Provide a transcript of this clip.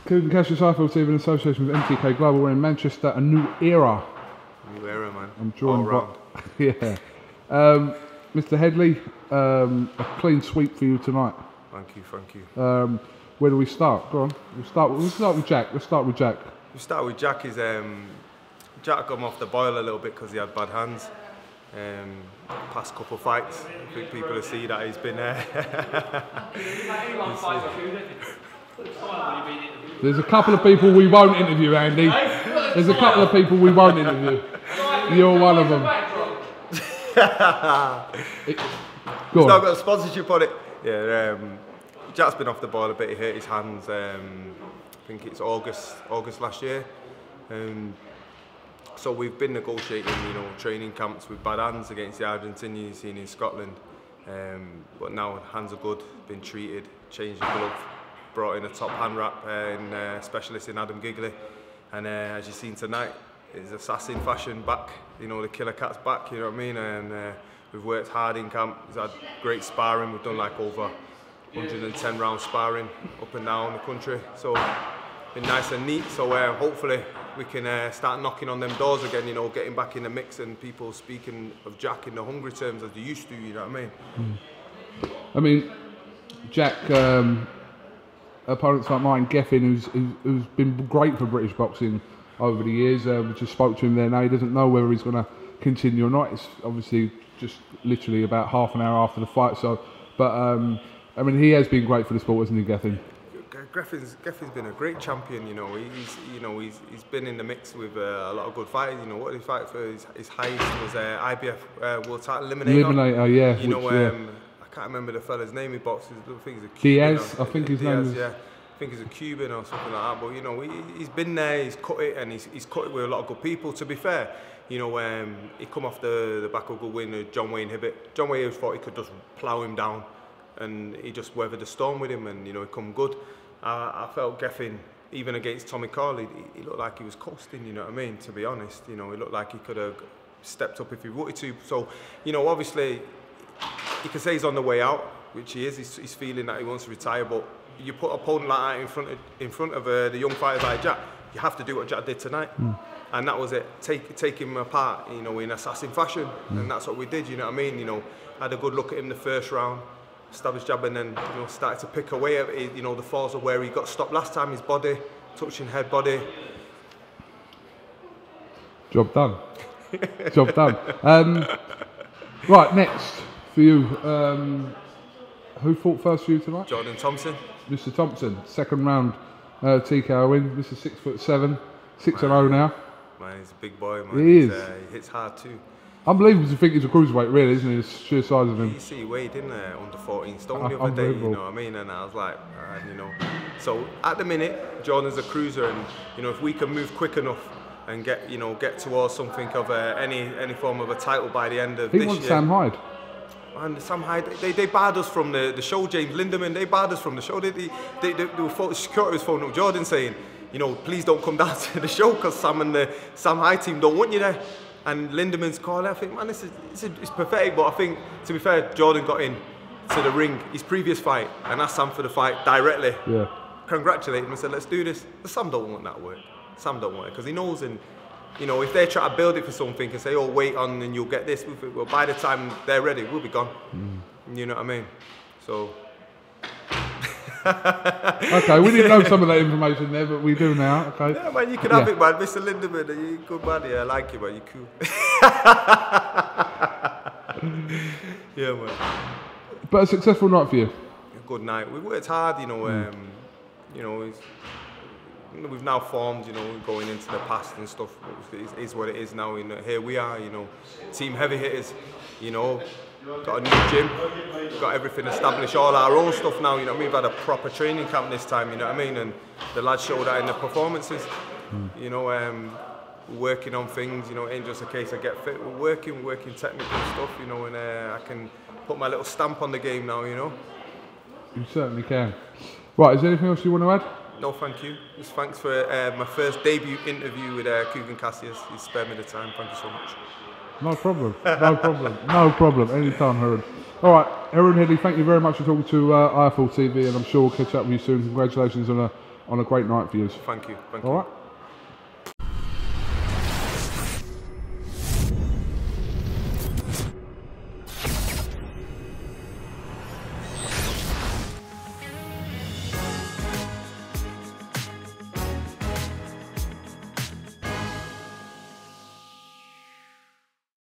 KUGAN CASSIUS IFL TV in association with MTK Global. We're in Manchester, a new era. New era, man. I'm joined by yeah. Mr. Headley, a clean sweep for you tonight. Thank you, thank you. Where do we start? Go on. We'll start with Jack. Let's start with Jack. We start with Jack. Jack got him off the boil a little bit because he had bad hands. Past couple of fights, I think people will see that he's been There's a couple of people we won't interview, Andy. There's a couple of people we won't interview. You're one of them. He's not got a sponsorship on it. Yeah, Jack's been off the boil a bit. He hurt his hands. I think it's August last year. So we've been negotiating, training camps with bad hands against the Argentinians you've seen in Scotland. But now hands are good. Been treated, changed the glove, brought in a top hand wrap and specialist in Adam Gigley. And as you've seen tonight, it's assassin fashion back. The killer cat's back. You know what I mean? And we've worked hard in camp. We've had great sparring. We've done like over 110 round sparring up and down the country. So been nice and neat. So hopefully we can start knocking on them doors again. Getting back in the mix and people speaking of Jack in the hungry terms as they used to. You know what I mean? I mean, Jack. Opponents like mine, Geffen, who's been great for British boxing over the years. We just spoke to him there now. He doesn't know whether he's going to continue or not. It's obviously just literally about half an hour after the fight. So, but I mean, he has been great for the sport, hasn't he, Geffen? Geffen's been a great champion. He's been in the mix with a lot of good fighters. What did he fight for? His highest was IBF World Title Eliminator. Yeah. I can't remember the fella's name he boxes. I think he's a Cuban. Diaz, I think his name is. Yeah, I think he's a Cuban or something like that. But he's been there, he's cut it, and he's cut it with a lot of good people. To be fair, he come off the back of a good win with John Wayne Hibbett. John Wayne thought he could just plough him down, and he just weathered the storm with him, and he come good. I felt Geffen, even against Tommy Carley, he looked like he was coasting. You know what I mean? To be honest, he looked like he could have stepped up if he wanted to. So, obviously, you can say he's on the way out, which he is. He's feeling that he wants to retire, but you put an opponent like that in front of the young fighters like Jack, you have to do what Jack did tonight, and that was it. Take him apart, in assassin fashion, and that's what we did. You know what I mean? Had a good look at him the first round, established jab, and then started to pick away at it, the falls of where he got stopped last time. His body, touching head, body. Job done. Job done. Right, next. For you, who fought first for you tonight? Jordan Thompson. Mr. Thompson, second round TKO win. This is 6'7", 6-0 now. Man, he's a big boy, man. He is. He hits hard too. Unbelievable to think he's a cruiserweight, really, isn't he? The sheer size of him. You see, he weighed in under 14 stone the other day, you know what I mean? And I was like, So at the minute, Jordan's a cruiser, and if we can move quick enough and get towards something of any form of a title by the end of this year. He wants Sam Hyde. And Sam Hyde, they barred us from the show. James Lindemann, they barred us from the show. Security was phoning up Jordan saying, please don't come down to the show because Sam and the Sam Hyde team don't want you there. And Lindemann's calling. I think, man, it's pathetic. But I think, to be fair, Jordan got in to the ring, his previous fight, and asked Sam for the fight directly. Yeah. Congratulated him and said, let's do this. But Sam don't want that work. Sam don't want it because he knows, and if they try to build it for something and say, oh, wait on and you'll get this, well, by the time they're ready, we'll be gone. You know what I mean? So. Okay, we didn't know some of that information there, but we do now. Okay. Yeah, man, you can have it, man. Mr. Lindemann, you're good man. Yeah, I like you, man. You're cool. Yeah, man. But a successful night for you. A good night. We worked hard, we've now formed, going into the past and stuff. It is what it is now. Here we are, team heavy hitters. Got a new gym, got everything established, all our own stuff now. We've had a proper training camp this time. You know what I mean? And the lads show that in the performances. Working on things. It ain't just a case of get fit. We're working technical stuff. And I can put my little stamp on the game now. You certainly can. Right, is there anything else you want to add? No, thank you. Just thanks for my first debut interview with KUGAN CASSIUS. You spared me the time. Thank you so much. No problem. No problem. No problem. Anytime, Haroon. All right, Haroon Headley, thank you very much for talking to IFL TV, and I'm sure we'll catch up with you soon. Congratulations on on a great night for you. Thank you. Thank All you. right.